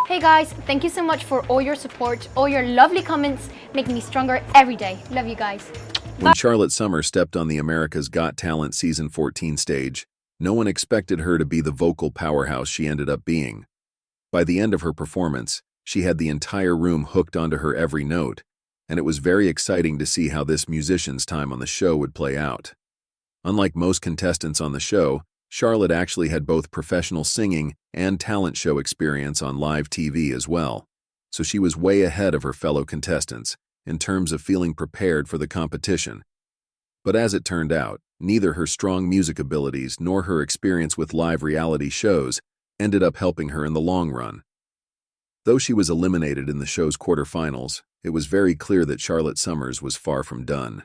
Hey guys, thank you so much for all your support, all your lovely comments, making me stronger every day. Love you guys. When Charlotte Summers stepped on the America's Got Talent Season 14 stage, no one expected her to be the vocal powerhouse she ended up being. By the end of her performance, she had the entire room hooked onto her every note, and it was very exciting to see how this musician's time on the show would play out. Unlike most contestants on the show, Charlotte actually had both professional singing and talent show experience on live TV as well, so she was way ahead of her fellow contestants in terms of feeling prepared for the competition. But as it turned out, neither her strong music abilities nor her experience with live reality shows ended up helping her in the long run. Though she was eliminated in the show's quarterfinals, it was very clear that Charlotte Summers was far from done.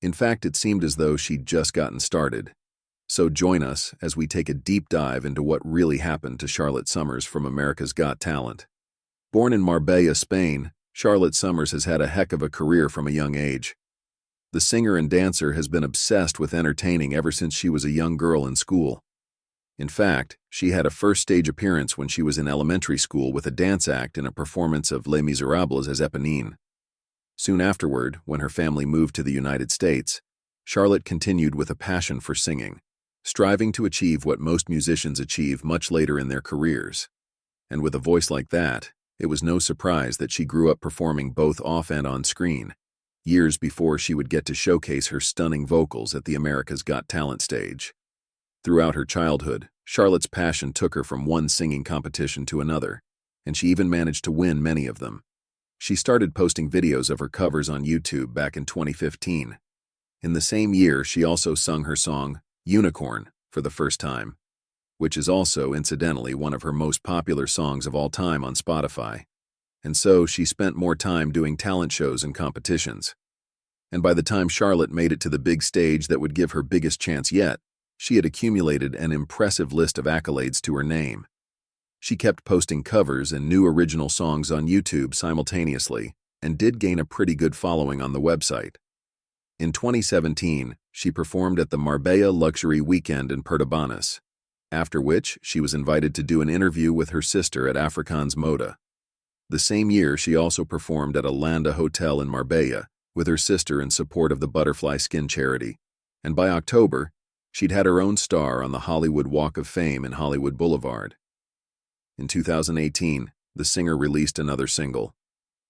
In fact, it seemed as though she'd just gotten started. So join us as we take a deep dive into what really happened to Charlotte Summers from America's Got Talent. Born in Marbella, Spain, Charlotte Summers has had a heck of a career from a young age. The singer and dancer has been obsessed with entertaining ever since she was a young girl in school. In fact, she had a first stage appearance when she was in elementary school with a dance act in a performance of Les Miserables as Eponine. Soon afterward, when her family moved to the United States, Charlotte continued with a passion for singing, striving to achieve what most musicians achieve much later in their careers. And with a voice like that, it was no surprise that she grew up performing both off and on screen, years before she would get to showcase her stunning vocals at the America's Got Talent stage. Throughout her childhood, Charlotte's passion took her from one singing competition to another, and she even managed to win many of them. She started posting videos of her covers on YouTube back in 2015. In the same year, she also sung her song, Unicorn, for the first time, which is also, incidentally, one of her most popular songs of all time on Spotify. And so she spent more time doing talent shows and competitions. And by the time Charlotte made it to the big stage that would give her biggest chance yet, she had accumulated an impressive list of accolades to her name. She kept posting covers and new original songs on YouTube simultaneously, and did gain a pretty good following on the website. In 2017, she performed at the Marbella Luxury Weekend in Pertabanas, after which she was invited to do an interview with her sister at Afrikaans Moda. The same year, she also performed at a Landa Hotel in Marbella with her sister in support of the Butterfly Skin Charity, and by October, she'd had her own star on the Hollywood Walk of Fame in Hollywood Boulevard. In 2018, the singer released another single,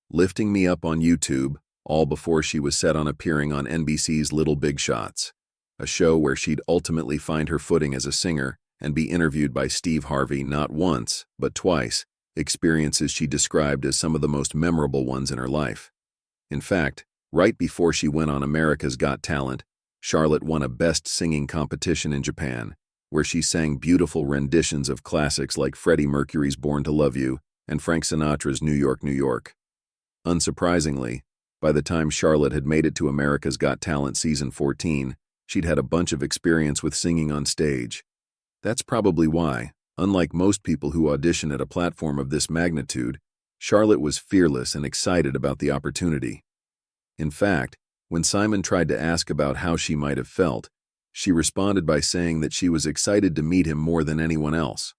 Lifting Me Up on YouTube, all before she was set on appearing on NBC's Little Big Shots, a show where she'd ultimately find her footing as a singer and be interviewed by Steve Harvey not once, but twice, experiences she described as some of the most memorable ones in her life. In fact, right before she went on America's Got Talent, Charlotte won a Best Singing competition in Japan, where she sang beautiful renditions of classics like Freddie Mercury's Born to Love You and Frank Sinatra's New York, New York. Unsurprisingly, by the time Charlotte had made it to America's Got Talent Season 14, she'd had a bunch of experience with singing on stage. That's probably why, unlike most people who audition at a platform of this magnitude, Charlotte was fearless and excited about the opportunity. In fact, when Simon tried to ask about how she might have felt, she responded by saying that she was excited to meet him more than anyone else.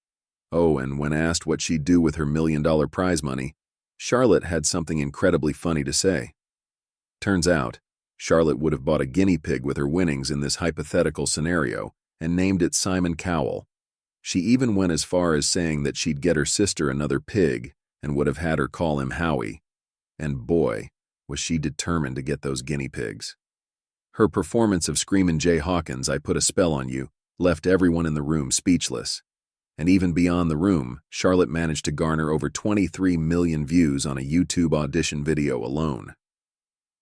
Oh, and when asked what she'd do with her $1 million prize money, Charlotte had something incredibly funny to say. Turns out, Charlotte would have bought a guinea pig with her winnings in this hypothetical scenario and named it Simon Cowell. She even went as far as saying that she'd get her sister another pig and would have had her call him Howie. And boy, was she determined to get those guinea pigs. Her performance of Screamin' Jay Hawkins' I Put a Spell on You left everyone in the room speechless. And even beyond the room, Charlotte managed to garner over 23 million views on a YouTube audition video alone.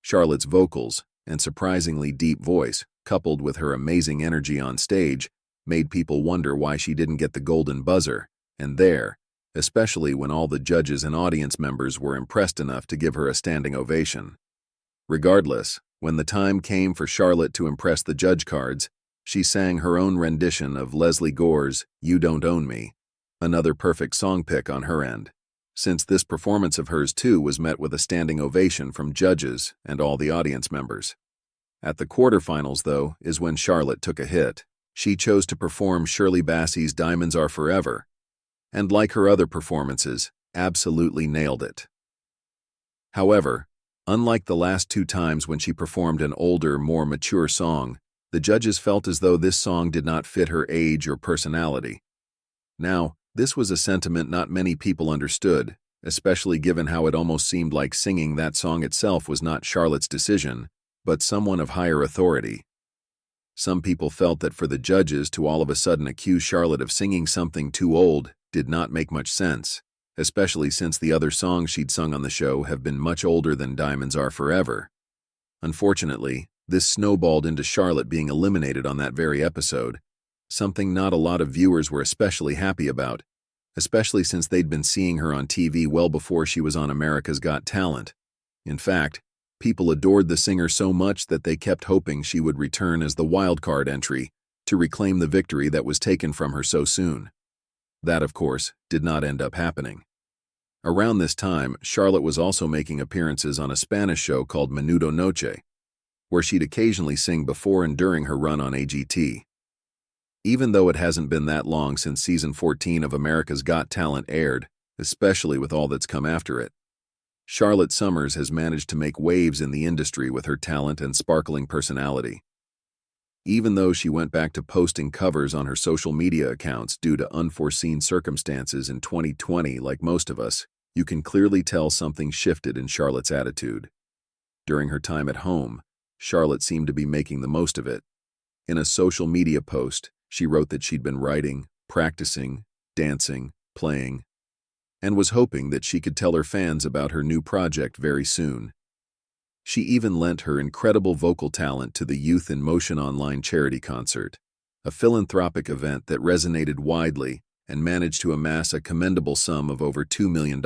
Charlotte's vocals and surprisingly deep voice, coupled with her amazing energy on stage, made people wonder why she didn't get the golden buzzer, and there, especially when all the judges and audience members were impressed enough to give her a standing ovation. Regardless, when the time came for Charlotte to impress the judge cards, she sang her own rendition of Leslie Gore's You Don't Own Me, another perfect song pick on her end, since this performance of hers too was met with a standing ovation from judges and all the audience members. At the quarterfinals, though, is when Charlotte took a hit. She chose to perform Shirley Bassey's Diamonds Are Forever, and like her other performances, absolutely nailed it. However, unlike the last two times when she performed an older, more mature song, the judges felt as though this song did not fit her age or personality. Now, this was a sentiment not many people understood, especially given how it almost seemed like singing that song itself was not Charlotte's decision, but someone of higher authority. Some people felt that for the judges to all of a sudden accuse Charlotte of singing something too old did not make much sense, especially since the other songs she'd sung on the show have been much older than Diamonds Are Forever. Unfortunately, this snowballed into Charlotte being eliminated on that very episode, something not a lot of viewers were especially happy about, especially since they'd been seeing her on TV well before she was on America's Got Talent. In fact, people adored the singer so much that they kept hoping she would return as the wildcard entry to reclaim the victory that was taken from her so soon. That, of course, did not end up happening. Around this time, Charlotte was also making appearances on a Spanish show called Menudo Noche, where she'd occasionally sing before and during her run on AGT. Even though it hasn't been that long since season 14 of America's Got Talent aired, especially with all that's come after it, Charlotte Summers has managed to make waves in the industry with her talent and sparkling personality. Even though she went back to posting covers on her social media accounts due to unforeseen circumstances in 2020 like most of us, you can clearly tell something shifted in Charlotte's attitude. During her time at home, Charlotte seemed to be making the most of it. In a social media post, she wrote that she'd been writing, practicing, dancing, playing, and was hoping that she could tell her fans about her new project very soon. She even lent her incredible vocal talent to the Youth in Motion online charity concert, a philanthropic event that resonated widely and managed to amass a commendable sum of over $2 million.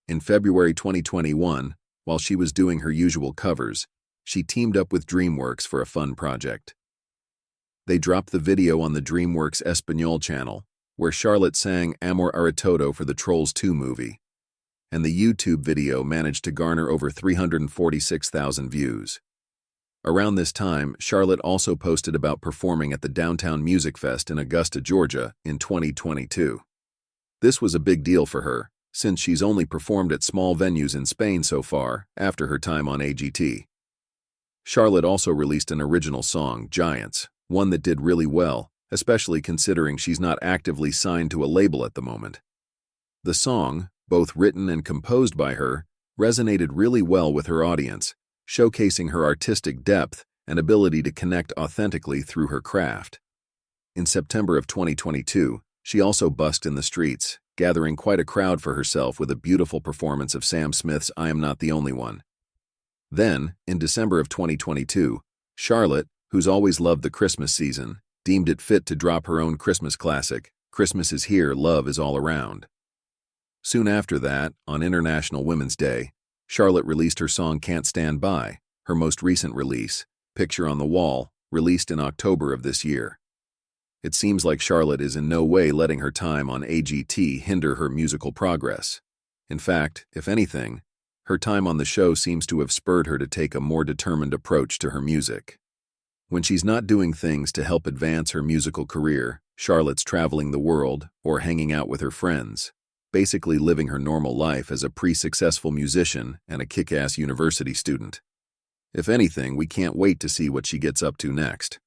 In February 2021, while she was doing her usual covers, she teamed up with DreamWorks for a fun project. They dropped the video on the DreamWorks Espanol channel, where Charlotte sang Amor a Todo for the Trolls 2 movie, and the YouTube video managed to garner over 346,000 views. Around this time, Charlotte also posted about performing at the Downtown Music Fest in Augusta, Georgia, in 2022. This was a big deal for her, since she's only performed at small venues in Spain so far after her time on AGT. Charlotte also released an original song, Giants, one that did really well, especially considering she's not actively signed to a label at the moment. The song, both written and composed by her, resonated really well with her audience, showcasing her artistic depth and ability to connect authentically through her craft. In September of 2022, she also busked in the streets, gathering quite a crowd for herself with a beautiful performance of Sam Smith's I Am Not the Only One. Then, in December of 2022, Charlotte, who's always loved the Christmas season, deemed it fit to drop her own Christmas classic, Christmas Is Here, Love Is All Around. Soon after that, on International Women's Day, Charlotte released her song Can't Stand By, her most recent release, Picture on the Wall, released in October of this year. It seems like Charlotte is in no way letting her time on AGT hinder her musical progress. In fact, if anything, her time on the show seems to have spurred her to take a more determined approach to her music. When she's not doing things to help advance her musical career, Charlotte's traveling the world or hanging out with her friends, basically living her normal life as a pre-successful musician and a kick-ass university student. If anything, we can't wait to see what she gets up to next.